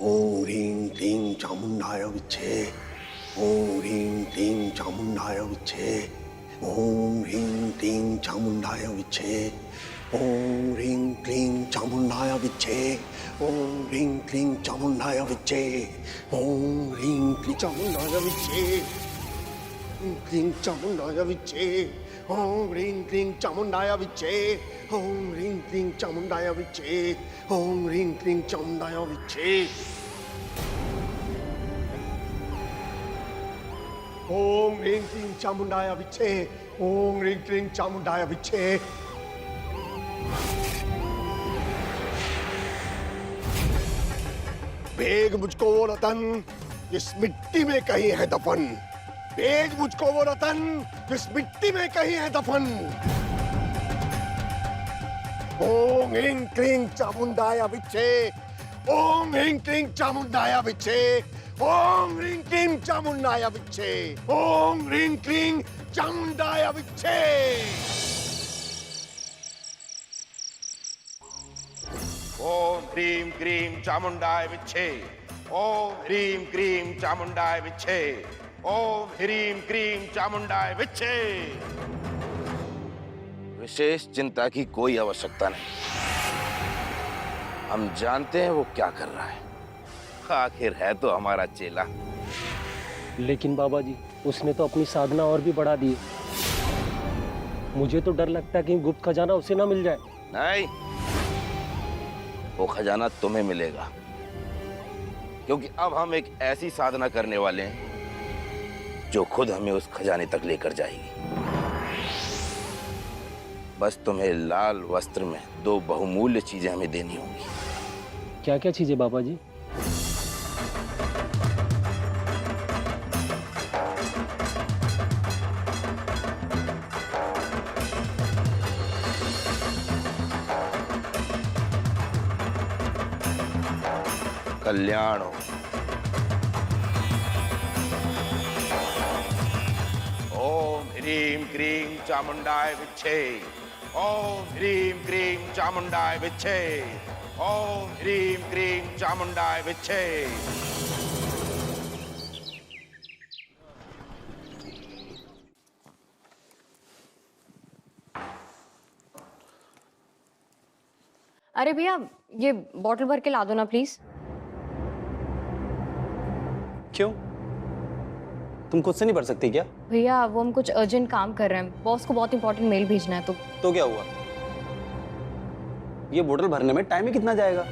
ओम ह्रीं क्लीं चामुंडाय विच्चे। ओम ह्रीं क्लीं चामुंडाय विच्चे। ओम ह्रीं क्लीं चामुंडाय विच्चे। ओम ह्रीं क्लीं चामुंडाय विच्चे। ओम ह्रीं क्लीं चामुंडाय विच्चे। ओम ह्रीं क्लीं चामुंडाय विच्चे। क्लीं चामुंडाय विच्चे। ओम ह्रीं क्लीं चामुंडाय विच्चे। ओम ह्रीं क्लीं चामुंडाय विच्चे। ओम ह्रीं क्लीं चामुंडाय विच्चे। ओम ह्रीं क्लीं चामुंडाय विच्चे। ओम ह्रीं क्लीं चामुंडाय विच्चे। भेज मुझको वो रतन जिस मिट्टी में कहीं है दफन। भेज मुझको वो रतन जिस मिट्टी में कहीं है दफन। ओम ह्रीं क्लीं चामुंडाय विच्चे। ओम ह्रीं क्लीं चामुंडाय विच्चे। ओम ह्रीं क्लीं चामुंडाय विच्चे। ओम ह्रीं क्लीं चामुंडाय विच्चे। ओम ह्रीं क्लीं चामुंडाय विच्चे। ओम ह्रीं क्लीं चामुंडाय विच्चे। ओम ह्रीं क्लीं चामुंडाय विच्चे। विशेष चिंता की कोई आवश्यकता नहीं। हम जानते हैं वो क्या कर रहा है। आखिर है तो हमारा चेला। लेकिन बाबा जी, उसने तो अपनी साधना और भी बढ़ा दी। मुझे तो डर लगता है कि गुप्त खजाना उसे ना मिल जाए। नहीं, वो खजाना तुम्हें मिलेगा, क्योंकि अब हम एक ऐसी साधना करने वाले हैं जो खुद हमें उस खजाने तक लेकर जाएगी। बस तुम्हें लाल वस्त्र में 2 बहुमूल्य चीजें हमें देनी होंगी। क्या क्या चीजें बाबा जी? कल्याण हो। ओम ह्रीं क्लीं चामुंडाय विच्चे। ओम ह्रीं क्लीं चामुंडाय विच्चे। ओम ह्रीं क्लीं चामुंडाय विच्चे। अरे भैया, ये बॉटल भर के ला दो ना प्लीज। क्यों? तुम खुद से नहीं भर सकती क्या? भैया, वो हम कुछ अर्जेंट काम कर रहे हैं, बॉस को बहुत इंपॉर्टेंट मेल भेजना है। तो क्या हुआ? ये बोतल भरने में टाइम ही कितना जाएगा?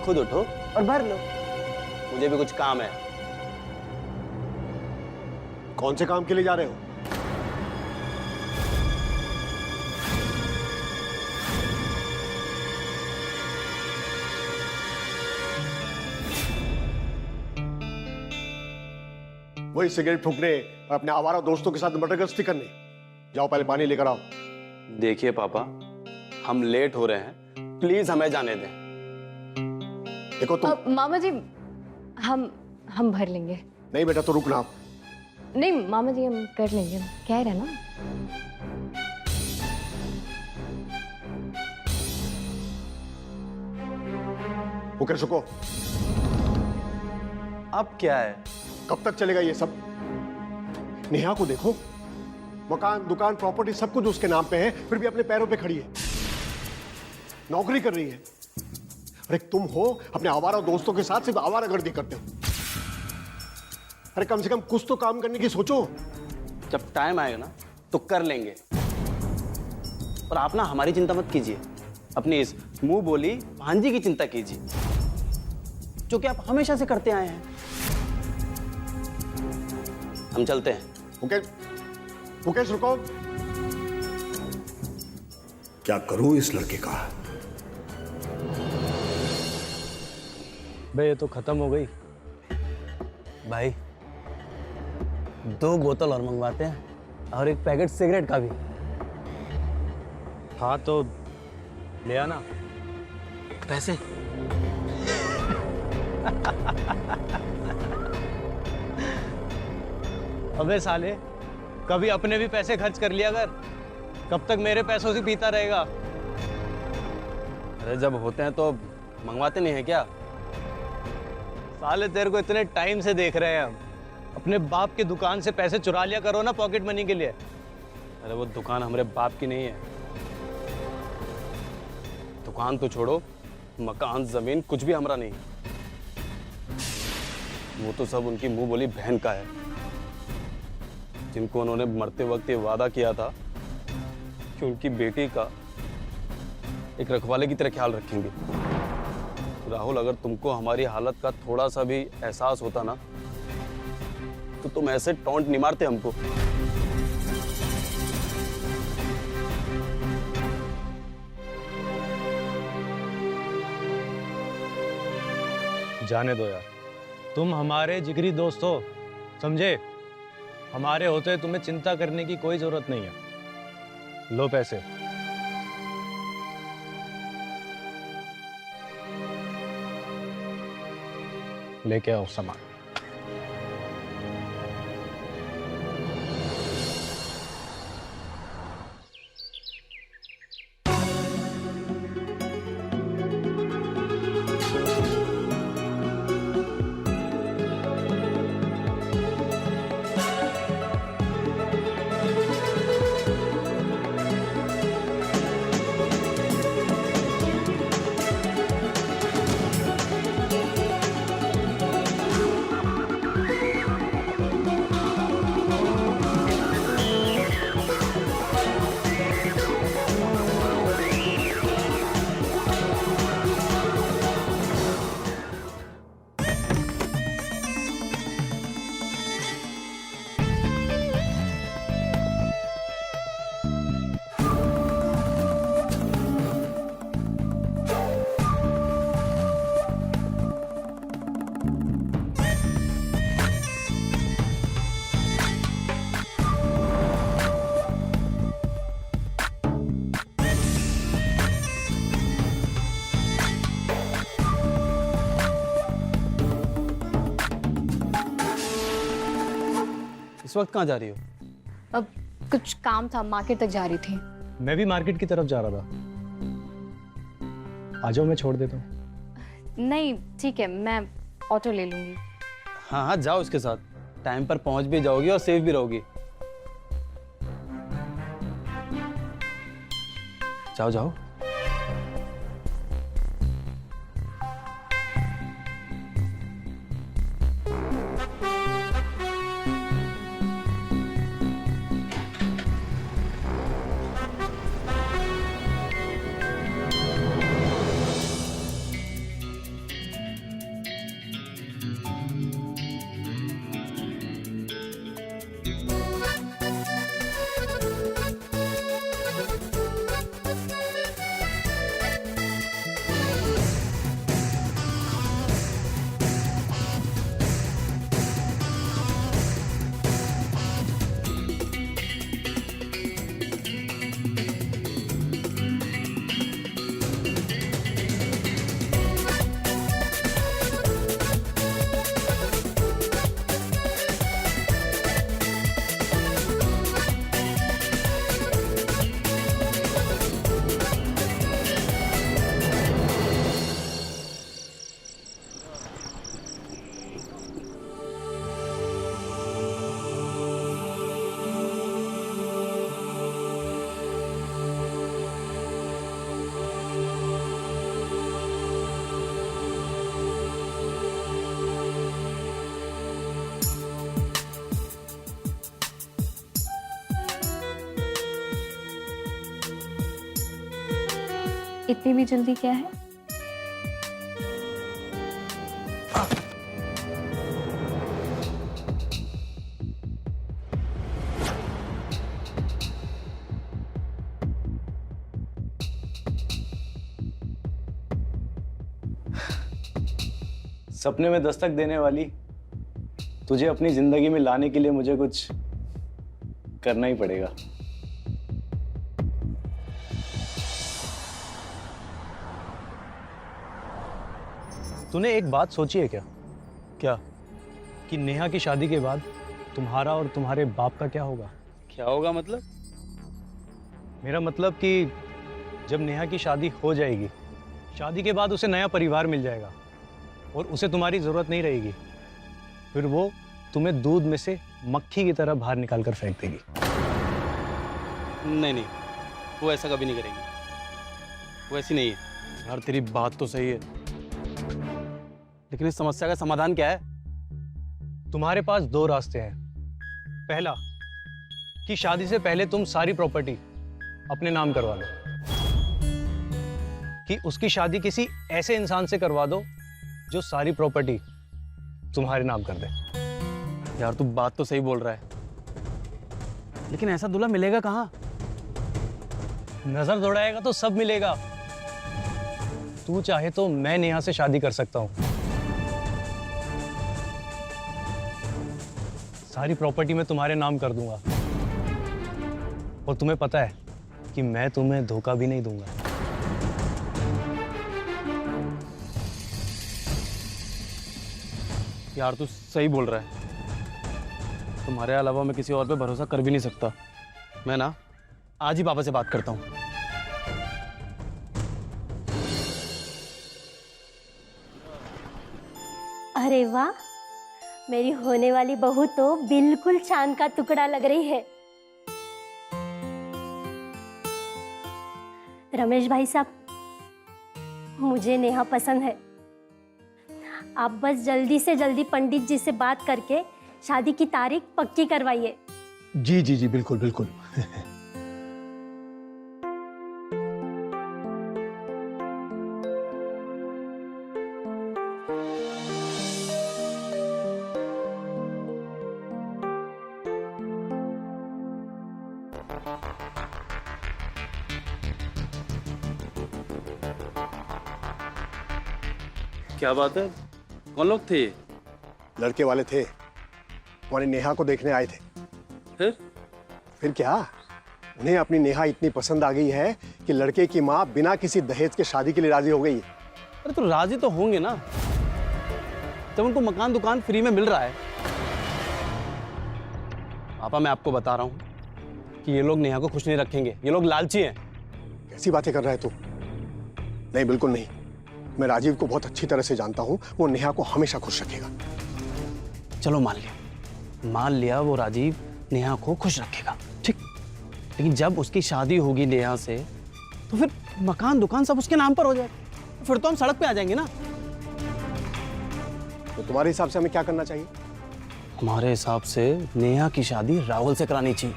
खुद उठो और भर लो। मुझे भी कुछ काम है। कौन से काम के लिए जा रहे हो? वही सिगरेट फूकने और अपने आवारा दोस्तों के साथ मटरगश्ती करने। जाओ पहले पानी लेकर आओ। देखिए पापा, हम लेट हो रहे हैं, प्लीज हमें जाने दें। देखो तुम। मामा जी, हम भर लेंगे। नहीं बेटा, तो रुकना। नहीं मामा जी, हम कर लेंगे, कह रहे हैं ना। वो कर सको। अब क्या है? कब तक चलेगा ये सब? नेहा को देखो, मकान, दुकान, प्रॉपर्टी सब कुछ उसके नाम पे है, फिर भी अपने पैरों पे खड़ी है, नौकरी कर रही है। अरे तुम हो अपने आवारा दोस्तों के साथ सिर्फ आवारागर्दी करते हो। अरे कम से कम कुछ तो काम करने की सोचो। जब टाइम आएगा ना तो कर लेंगे। पर आप ना हमारी चिंता मत कीजिए, अपनी इस मुंह बोली भांजी की चिंता कीजिए, जो कि आप हमेशा से करते आए हैं। हम चलते हैं। मुकेश रुको। क्या करूं इस लड़के का? भाई ये तो खत्म हो गई। भाई 2 बोतल और मंगवाते हैं और 1 पैकेट सिगरेट का भी। हाँ तो ले आना। पैसे? अबे साले, कभी अपने भी पैसे खर्च कर लिया कर। कब तक मेरे पैसों से पीता रहेगा? अरे जब होते हैं तो मंगवाते नहीं है क्या? साले तेरे को इतने टाइम से देख रहे हैं हम। अपने बाप की दुकान से पैसे चुरा लिया करो ना पॉकेट मनी के लिए। अरे वो दुकान हमारे बाप की नहीं है। दुकान तो छोड़ो, मकान जमीन कुछ भी हमारा नहीं है। वो तो सब उनकी मुंह बोली बहन का है, जिनको उन्होंने मरते वक्त ये वादा किया था कि उनकी बेटी का एक रखवाले की तरह ख्याल रखेंगे। राहुल, अगर तुमको हमारी हालत का थोड़ा सा भी एहसास होता ना तो तुम ऐसे टॉन्ट नहीं मारते हमको। जाने दो यार, तुम हमारे जिगरी दोस्त हो, समझे? हमारे होते तुम्हें चिंता करने की कोई जरूरत नहीं है। लो पैसे। लेके आओ सामान। इस वक्त कहाँ जा रही हो? अब कुछ काम था, मार्केट तक जा रही थी। मैं भी मार्केट की तरफ जा रहा था। आ जाओ, मैं छोड़ देता हूँ। नहीं ठीक है, मैं ऑटो ले लूंगी। हाँ हाँ जाओ उसके साथ, टाइम पर पहुंच भी जाओगी और सेफ भी रहोगी। जाओ जाओ। इतनी भी जल्दी क्या है? सपने में दस्तक देने वाली तुझे अपनी जिंदगी में लाने के लिए मुझे कुछ करना ही पड़ेगा। तूने एक बात सोची है क्या? क्या? कि नेहा की शादी के बाद तुम्हारा और तुम्हारे बाप का क्या होगा? क्या होगा मतलब? मेरा मतलब कि जब नेहा की शादी हो जाएगी, शादी के बाद उसे नया परिवार मिल जाएगा और उसे तुम्हारी ज़रूरत नहीं रहेगी, फिर वो तुम्हें दूध में से मक्खी की तरह बाहर निकाल कर फेंक देगी। नहीं नहीं, वो ऐसा कभी नहीं करेगी, वो ऐसी नहीं है। यार तेरी बात तो सही है, लेकिन इस समस्या का समाधान क्या है? तुम्हारे पास दो रास्ते हैं। पहला कि शादी से पहले तुम सारी प्रॉपर्टी अपने नाम करवा लो, कि उसकी शादी किसी ऐसे इंसान से करवा दो जो सारी प्रॉपर्टी तुम्हारे नाम कर दे। यार तू बात तो सही बोल रहा है, लेकिन ऐसा दूल्हा मिलेगा कहाँ? नजर दौड़ाएगा तो सब मिलेगा। तू चाहे तो मैं नेहा से शादी कर सकता हूं, सारी प्रॉपर्टी मैं तुम्हारे नाम कर दूंगा, और तुम्हें पता है कि मैं तुम्हें धोखा भी नहीं दूंगा। यार तू सही बोल रहा है, तुम्हारे अलावा मैं किसी और पे भरोसा कर भी नहीं सकता। मैं ना आज ही पापा से बात करता हूँ। अरे वाह, मेरी होने वाली बहू तो बिल्कुल चांद का टुकड़ा लग रही है। रमेश भाई साहब, मुझे नेहा पसंद है। आप बस जल्दी से जल्दी पंडित जी से बात करके शादी की तारीख पक्की करवाइए। जी जी जी, बिल्कुल बिल्कुल। क्या बात है, कौन लोग थे? लड़के वाले थे, हमारी नेहा को देखने आए थे। फिर क्या, उन्हें अपनी नेहा इतनी पसंद आ गई है कि लड़के की माँ बिना किसी दहेज के शादी के लिए राजी हो गई है। अरे तो राजी तो होंगे ना, जब उनको मकान दुकान फ्री में मिल रहा है। पापा मैं आपको बता रहा हूँ कि ये लोग नेहा को खुश नहीं रखेंगे, ये लोग लालची हैं। कैसी बातें कर रहा है तू? नहीं, बिल्कुल नहीं। मैं राजीव को बहुत अच्छी तरह से जानता हूँ, वो नेहा को हमेशा खुश रखेगा। चलो मान लिया वो राजीव नेहा को खुश रखेगा, ठीक। लेकिन जब उसकी शादी होगी नेहा से, तो फिर मकान दुकान सब उसके नाम पर हो जाएगा, फिर तो हम सड़क पे आ जाएंगे ना। तो तुम्हारे हिसाब से हमें क्या करना चाहिए? हमारे हिसाब से नेहा की शादी राहुल से करानी चाहिए।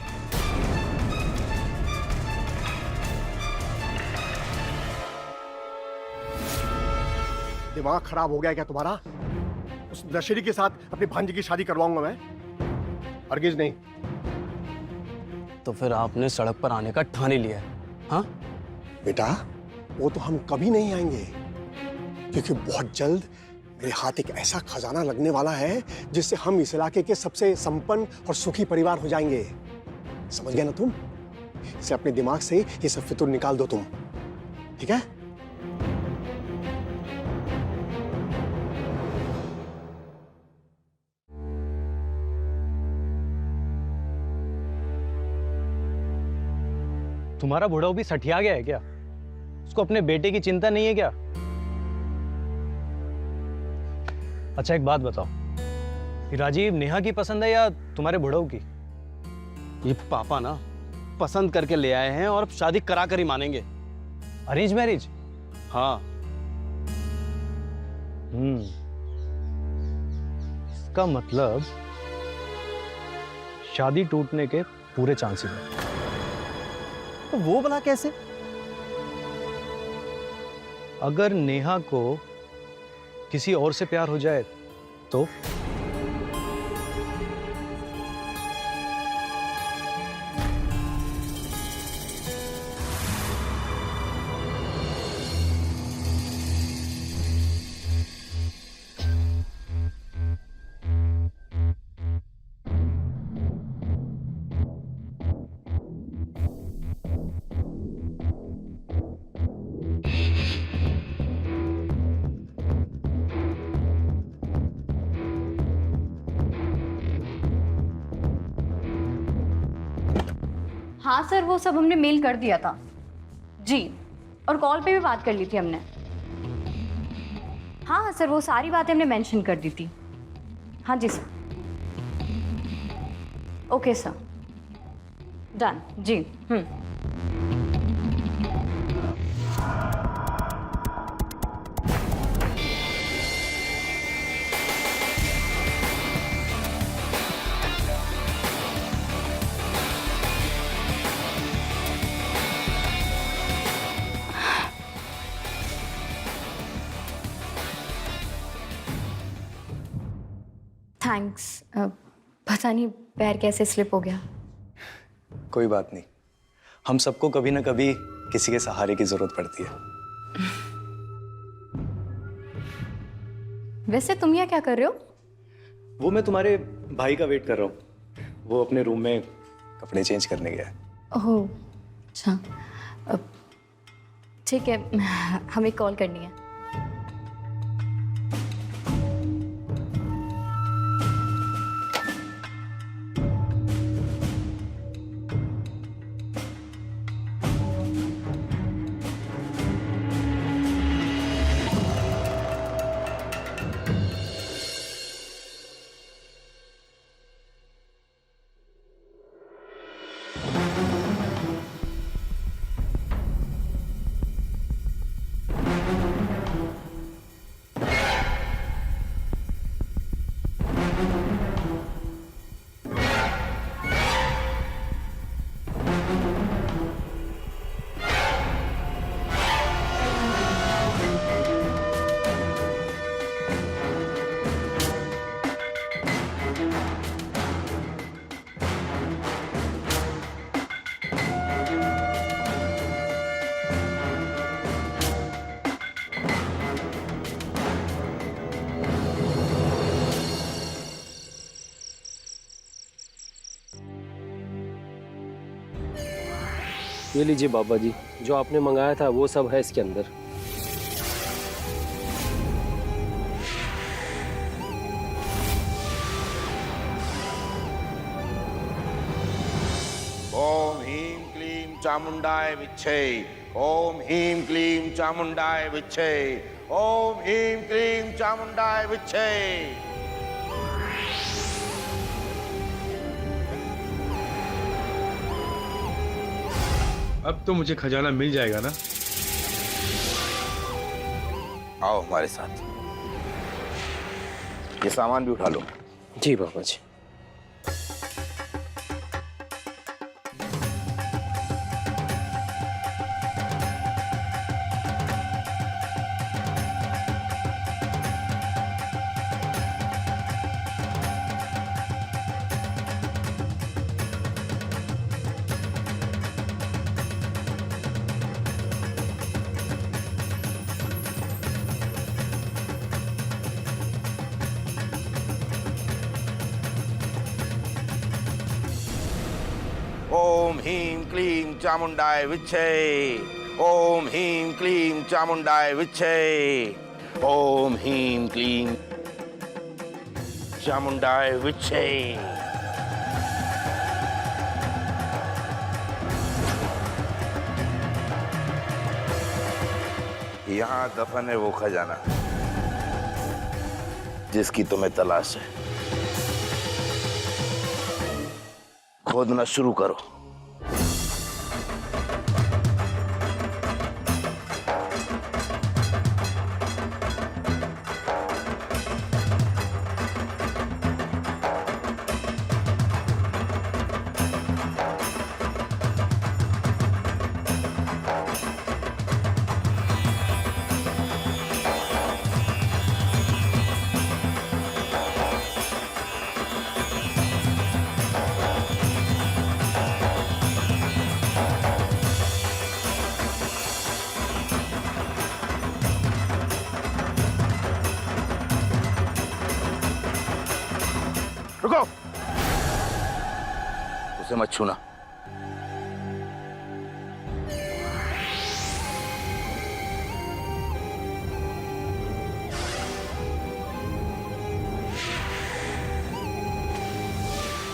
दिमाग खराब हो गया क्या तुम्हारा? उस नशेड़ी के साथ अपनी भांजी की शादी करवाऊंगा मैं? हरगिज नहीं। तो फिर आपने सड़क पर आने का ठान ही लिया है? हाँ बेटा, वो तो हम कभी नहीं आएंगे, क्योंकि बहुत जल्द मेरे हाथ एक ऐसा खजाना लगने वाला है जिससे हम इस इलाके के सबसे संपन्न और सुखी परिवार हो जाएंगे। समझ गए ना तुम? इसे अपने दिमाग से ये सब फितूर निकाल दो तुम, ठीक है? तुम्हारा बुढ़ा भी सठिया गया है क्या? उसको अपने बेटे की चिंता नहीं है क्या? अच्छा एक बात बताओ, ये राजीव नेहा की पसंद है या तुम्हारे बुढ़ऊ की? ये पापा ना पसंद करके ले आए हैं और अब शादी करा कर ही मानेंगे। Arrange marriage? हाँ। इसका मतलब शादी टूटने के पूरे चांसेस हैं। तो वो भला कैसे? अगर नेहा को किसी और से प्यार हो जाए तो? हाँ सर, वो सब हमने मेल कर दिया था जी, और कॉल पे भी बात कर ली थी हमने। हाँ हाँ सर, वो सारी बातें हमने मेंशन कर दी थी। हाँ जी सर। ओके सर, डन जी। थैंक्स। पता नहीं पैर कैसे स्लिप हो गया। कोई बात नहीं, हम सबको कभी ना कभी किसी के सहारे की जरूरत पड़ती है। वैसे तुम यहाँ क्या कर रहे हो? वो मैं तुम्हारे भाई का वेट कर रहा हूँ। वो अपने रूम में कपड़े चेंज करने गया है। ओह अच्छा, ठीक है, हमें कॉल करनी है। ये लीजिए बाबा जी, जो आपने मंगाया था वो सब है इसके अंदर। ओम ह्रीं क्लीं चामुंडाय विच्छे। ओम ह्रीं क्लीं चामुंडाय विच्छे। ओम ह्रीं क्लीं चामुंडाय विच्छे। अब तो मुझे खजाना मिल जाएगा ना? आओ हमारे साथ, ये सामान भी उठा लो। जी बाबा जी। ओम ह्रीं क्लीं चामुंडाय विच्छे। ओम ह्रीं क्लीं चामुंडाय विच्छे। ओम ह्रीं क्लीं चामुंडाय विच्छे। यहाँ दफन है वो खजाना जिसकी तुम्हें तलाश है। खोदना शुरू करो। रुको, उसे मत छूना।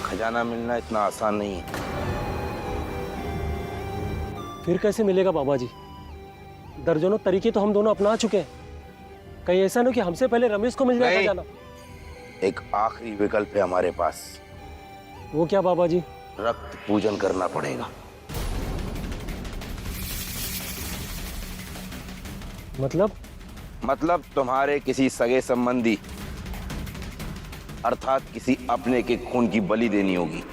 खजाना मिलना इतना आसान नहीं है। फिर कैसे मिलेगा बाबा जी? दर्जनों तरीके तो हम दोनों अपना चुके हैं। कहीं ऐसा ना कि हमसे पहले रमेश को मिल जाए नहीं। खजाना। एक आखिरी विकल्प है हमारे पास। वो क्या बाबा जी? रक्त पूजन करना पड़ेगा। मतलब तुम्हारे किसी सगे संबंधी अर्थात किसी अपने के खून की बलि देनी होगी,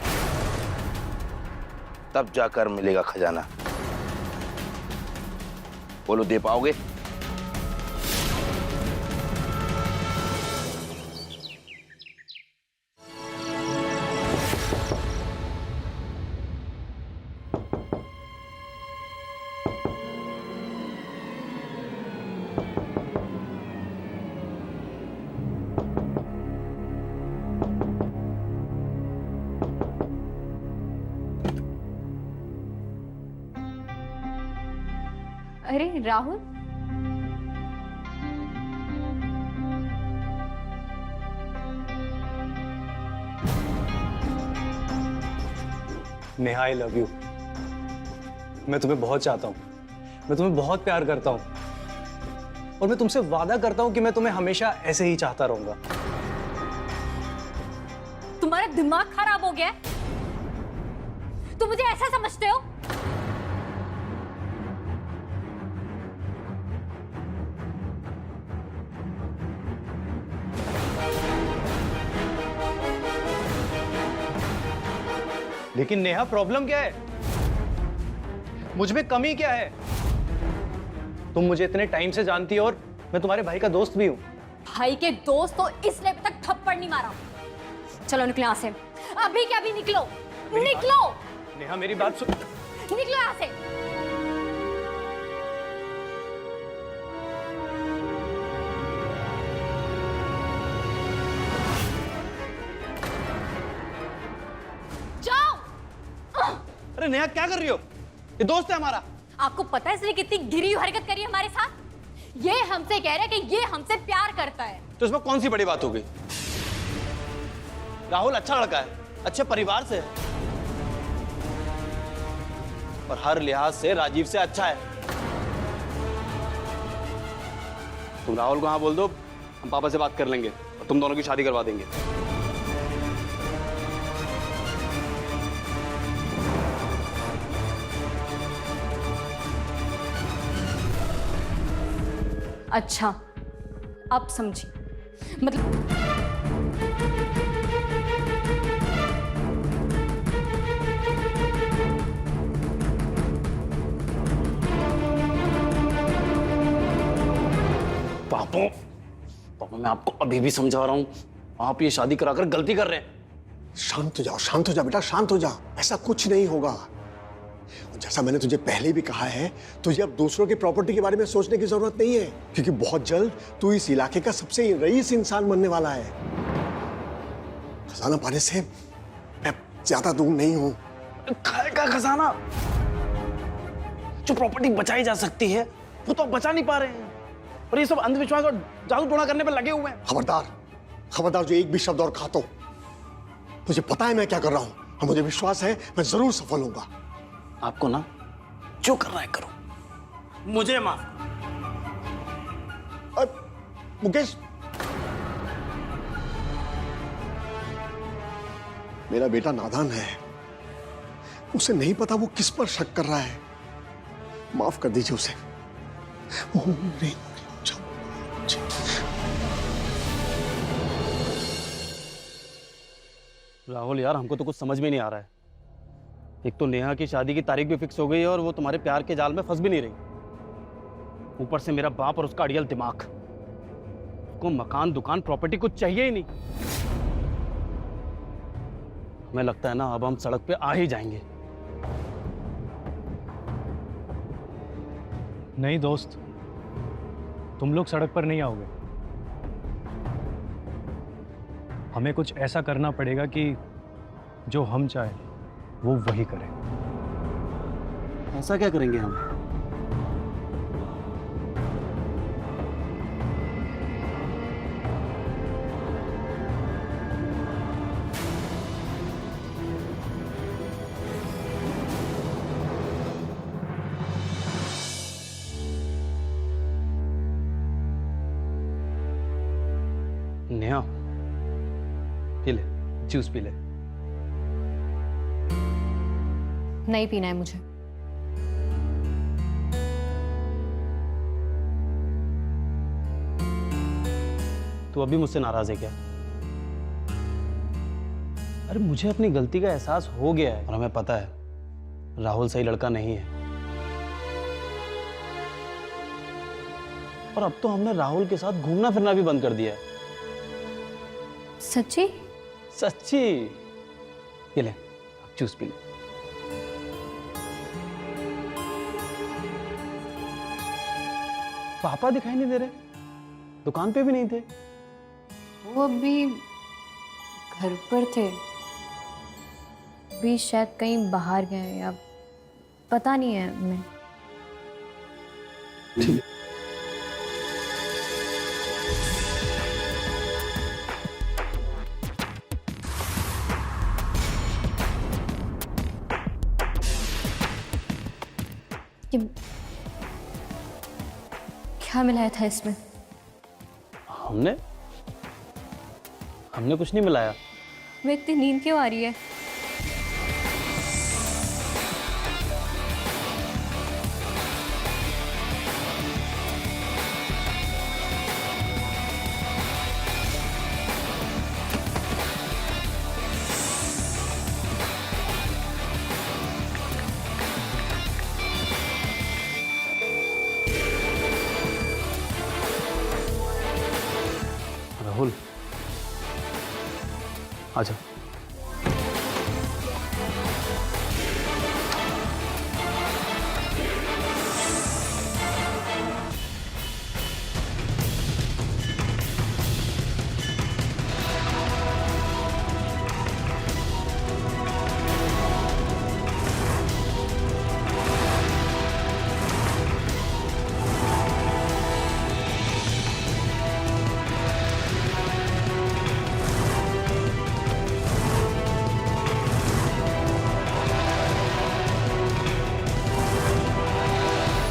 तब जाकर मिलेगा खजाना। बोलो, दे पाओगे? अरे Rahul, Neha, I love you. मैं तुम्हें बहुत चाहता हूँ, मैं तुम्हें बहुत प्यार करता हूँ, और मैं तुमसे वादा करता हूँ कि मैं तुम्हें हमेशा ऐसे ही चाहता रहूंगा। तुम्हारा दिमाग खराब हो गया है? तुम मुझे ऐसा समझते हो? लेकिन नेहा, प्रॉब्लम क्या है? मुझ में कमी क्या है? तुम मुझे इतने टाइम से जानती हो और मैं तुम्हारे भाई का दोस्त भी हूं। भाई के दोस्त तो इसलिए अभी तक थप्पड़ नहीं मारा। चलो निकलो यहाँ से। अभी क्या, अभी निकलो, निकलो, नेहा, मेरी बात सुन। निकलो यहाँ से। जाओ। अरे नेहा, क्या कर रही हो? ये दोस्त है हमारा। आपको पता है इसने कितनी गिरी हुई हरकत करी है हमारे साथ? ये हमसे कह रहा है कि ये हमसे प्यार करता है। तो इसमें कौन सी बड़ी बात हो गई? राहुल अच्छा लड़का है, अच्छे परिवार से है, और हर लिहाज से राजीव से अच्छा है। तुम राहुल को हाँ बोल दो, हम पापा से बात कर लेंगे और तुम दोनों की शादी करवा देंगे। अच्छा, अब समझी। मतलब पापा, मैं आपको अभी भी समझा रहा हूं, आप ये शादी कराकर गलती कर रहे हैं। शांत हो जा बेटा, शांत हो जा। ऐसा कुछ नहीं होगा। जैसा मैंने तुझे पहले भी कहा है, तुझे अब दूसरों की प्रॉपर्टी के बारे में सोचने की जरूरत नहीं है, क्योंकि बहुत जल्द तू इस इलाके का सबसे रईस इंसान बनने वाला है। खजाना पाने से मैं ज्यादा दूर नहीं हूं। का खजाना, जो प्रॉपर्टी बचाई जा सकती है वो तो बचा नहीं पा रहे हैं, और ये सब अंधविश्वास और जादू टोना करने पर लगे हुए हैं। खबरदार जो एक भी शब्द और खा तो। मुझे पता है मैं क्या कर रहा हूं, और मुझे विश्वास है मैं जरूर सफल होऊंगा। आपको ना जो करना है करो, मुझे माफ। मुकेश, मेरा बेटा नादान है, उसे नहीं पता वो किस पर शक कर रहा है। माफ कर दीजिए उसे। राहुल यार, हमको तो कुछ समझ में नहीं आ रहा है। एक तो नेहा की शादी की तारीख भी फिक्स हो गई है और वो तुम्हारे प्यार के जाल में फंस भी नहीं रही। ऊपर से मेरा बाप और उसका अड़ियल दिमाग, उसको मकान, दुकान, प्रॉपर्टी कुछ चाहिए ही नहीं। हमें लगता है ना अब हम सड़क पे आ ही जाएंगे। नहीं दोस्त, तुम लोग सड़क पर नहीं आओगे। हमें कुछ ऐसा करना पड़ेगा कि जो हम चाहें वो वही करें। ऐसा क्या करेंगे हम? नेहा, पी ले, जूस पी ले। नहीं पीना है मुझे। तू अभी मुझसे नाराज है क्या? अरे मुझे अपनी गलती का एहसास हो गया है और हमें पता है राहुल सही लड़का नहीं है। और अब तो हमने राहुल के साथ घूमना फिरना भी बंद कर दिया है। सच्ची? सच्ची। ये ले, अब जूस पी ले। पापा दिखाई नहीं दे रहे, दुकान पे भी नहीं थे। वो अभी घर पर थे, अभी शायद कहीं बाहर गए या पता नहीं है मैं। ठीक। ये क्या मिलाया था इसमें? हमने कुछ नहीं मिलाया। मैं इतनी नींद क्यों आ रही है? राहुल, आजा।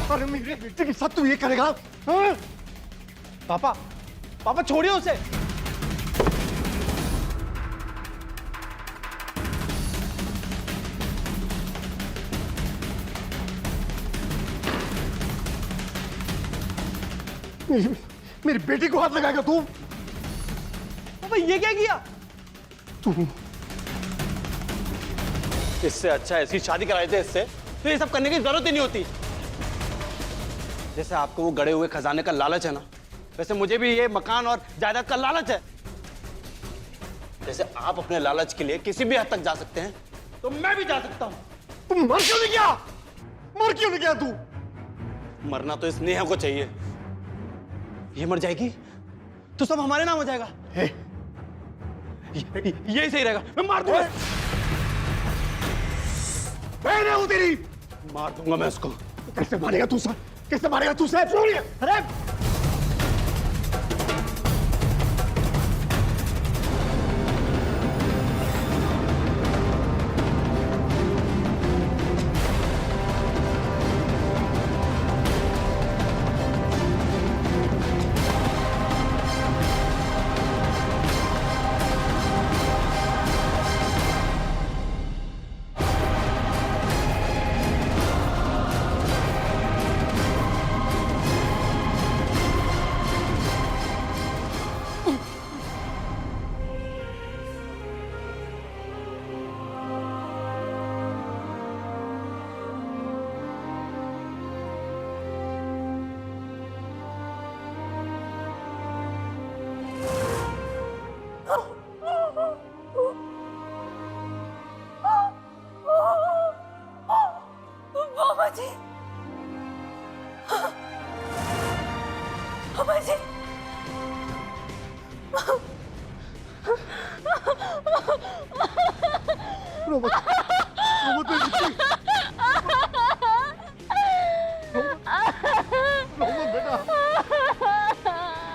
अरे मेरे बेटे के साथ तू ये करेगा? हाँ? पापा छोड़िए उसे। मेरी बेटी को हाथ लगाएगा तू? पापा ये क्या किया? तू इससे अच्छा ऐसी शादी कराई थे इससे, तो ये सब करने की जरूरत ही नहीं होती। जैसे आपको वो गड़े हुए खजाने का लालच है ना, वैसे मुझे भी ये मकान और जायदाद का लालच है। जैसे आप अपने लालच के लिए किसी भी हद तक जा सकते हैं, तो मैं भी जा सकता हूं। तुम मर क्यों नहीं गया? मर क्यों नहीं गया तू? मरना तो इस नेहा को चाहिए। ये मर जाएगी तो सब हमारे नाम हो जाएगा। यही सही रहेगा। मैं मार दूंगा। बहन है वो तेरी, मार दूंगा मैं उसको। कैसे मारेगा तू सर? कैसे मारेगा तू सर? अरे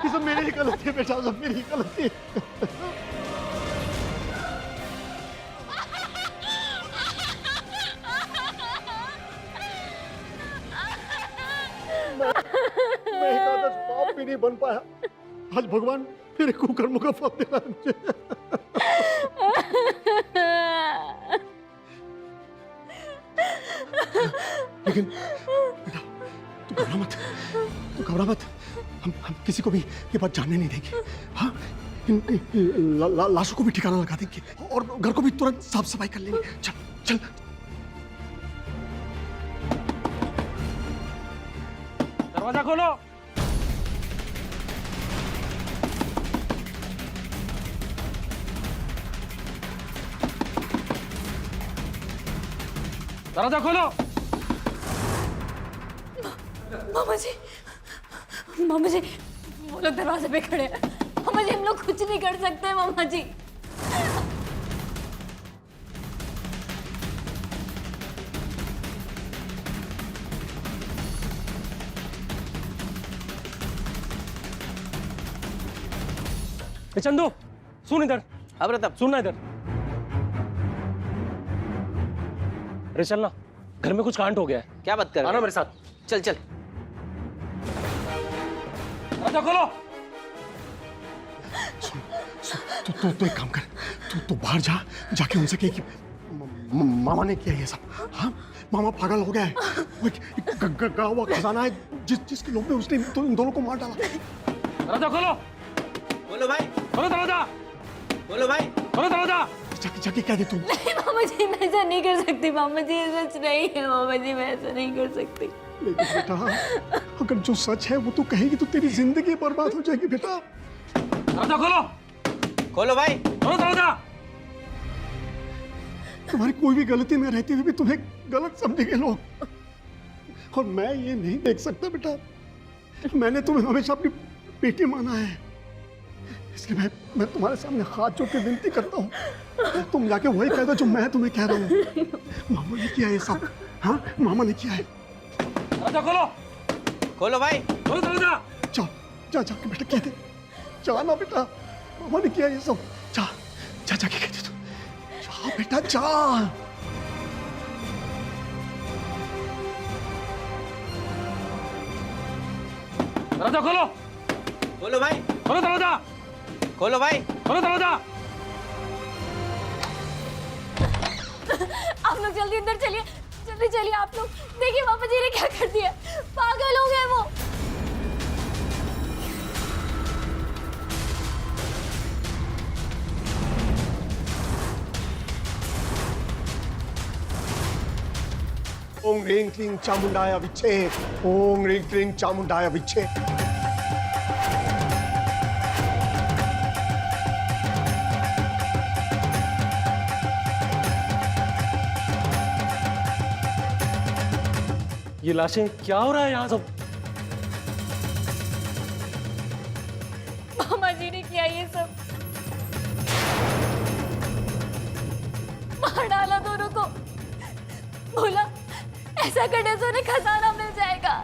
ये सब मेरी ही गलती है बेटा, सब मेरी ही गलती है। मैं एक आदर्श बाप भी नहीं बन पाया। आज भगवान मेरे कुकर्मों का फल देना है मुझे। लेकिन बेटा तू घबरा मत, तू घबरा मत। हम किसी को भी ये बात जानने नहीं देंगे। हाँ, लाशों को भी ठिकाना लगा देंगे और घर को भी तुरंत साफ सफाई कर लेंगे। चल चल। दरवाजा खोलो। दरवाजा खोलो। मामा जी वो लोग दरवाजे पे खड़े हैं। मामा जी हम लोग कुछ नहीं कर सकते मामा जी। चंदू सुन इधर। अब प्रताप सुनना इधर। अरे चलना, घर में कुछ कांड हो गया है। क्या बात कर रहे आना हैं? मेरे साथ। चल चल। दरवाजा खोलो। तू एक काम कर, तू बाहर जा, जाके उनसे कह कि मामा ने किया ये सब। हाँ, मामा पागल हो गया है। वो एक गड़ा हुआ खजाना है जिसके लोभ में उसने इन दोनों को मार डाला। दरवाजा खोलो। बोलो भाई, खोलो दरवाजा। बोलो भाई, खोलो दरवाजा। जाके कह दे तू। नहीं मामा जी मैं ऐसा नहीं कर सकती। मामा जी ये सच नहीं है। मामा जी मैं ऐसा नहीं कर सकती। लेकिन बेटा अगर जो सच है वो तू कहेगी तो तेरी जिंदगी बर्बाद हो जाएगी बेटा। दरवाजा खोलो। खोलो भाई, खोलो दरवाजा। तुम्हारी कोई भी गलती में रहते हुए भी तुम्हें गलत समझेंगे लोग, और मैं ये नहीं देख सकता बेटा। मैंने तुम्हें हमेशा अपनी बेटी माना है, इसलिए मैं तुम्हारे सामने हाथ जोड़ के विनती करता हूँ, तुम जाके वही कह दो जो मैं तुम्हें कह रहा हूँ। मामा ने किया ये सब। हाँ, मामा ने किया है। दरवाजा खोलो। खोलो भाई, खोलो दरवाजा। जाके बेटा कह दे। जा ना बेटा, मामा ने किया ये सब। जाके कह दे तू। जा बेटा जा। दरवाजा खोलो। खोलो भाई, खोलो दरवाजा। खोलो भाई, खोलो दरवाजा। आप लोग जल्दी अंदर चलिए, जल्दी चलिए आप लोग। देखिए पापा जी ने क्या कर दिया। पागल हो गए वो। ओम ह्रीं क्लीं चामुंडाय विच्चे। ओम ह्रीं क्लीं चामुंडाय विच्चे। ये लाशें क्या हो रहा है यहाँ सब? मामा जी ने किया ये सब। मार डाला दोनों को। बोला ऐसा करने से उन्हें खजाना मिल जाएगा।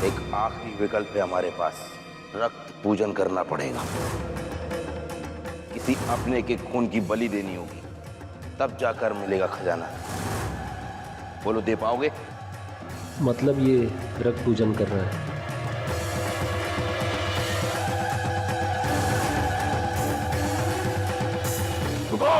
एक आखिरी विकल्प है हमारे पास, रक्त पूजन करना पड़ेगा। किसी अपने के खून की बलि देनी होगी, तब जाकर मिलेगा खजाना। बोलो दे पाओगे? मतलब ये रक्त पूजन कर रहा है। रुको!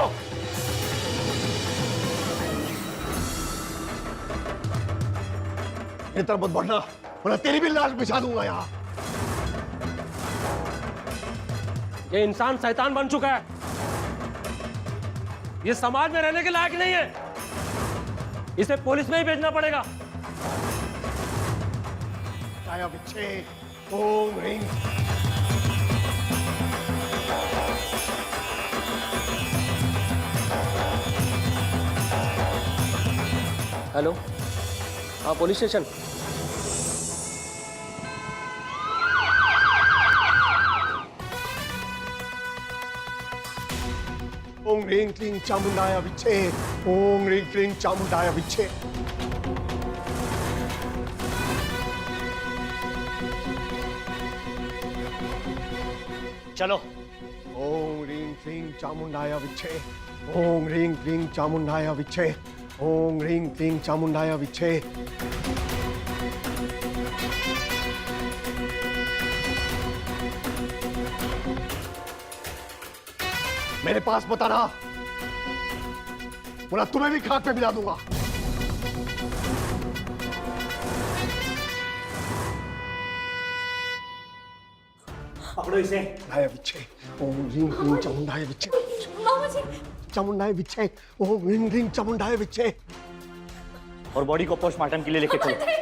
मेरी तरफ मत बढ़ना, वरना तेरी भी लाश बिछा दूंगा यहाँ। ये इंसान शैतान बन चुका है। ये समाज में रहने के लायक नहीं है। इसे पुलिस में ही भेजना पड़ेगा। छाया बिच्छे। ओम ह्रीं। हेलो, हाँ पुलिस स्टेशन। ओम ह्रीं क्लीं चामुंडाय विच्चे। ओम ह्रीं क्लीं चामुंडाय विच्चे। चलो। ओम ह्रीं क्लीं चामुंडाय विच्चे। ओम ह्रीं क्लीं चामुंडाय विच्चे। ओम ह्रीं क्लीं चामुंडाय विच्चे। मेरे पास मत आना, वरना तुम्हें भी खाक पे मिला दूंगा। पकड़ो इसे। नाय विच्छे ओम ह्रीं क्लीं चामुंडाय विच्छे। बाबा जी चामुंडाय विच्छे ओम ह्रीं क्लीं चामुंडाय विच्छे। और बॉडी को पोस्टमार्टम के लिए लेके चलो।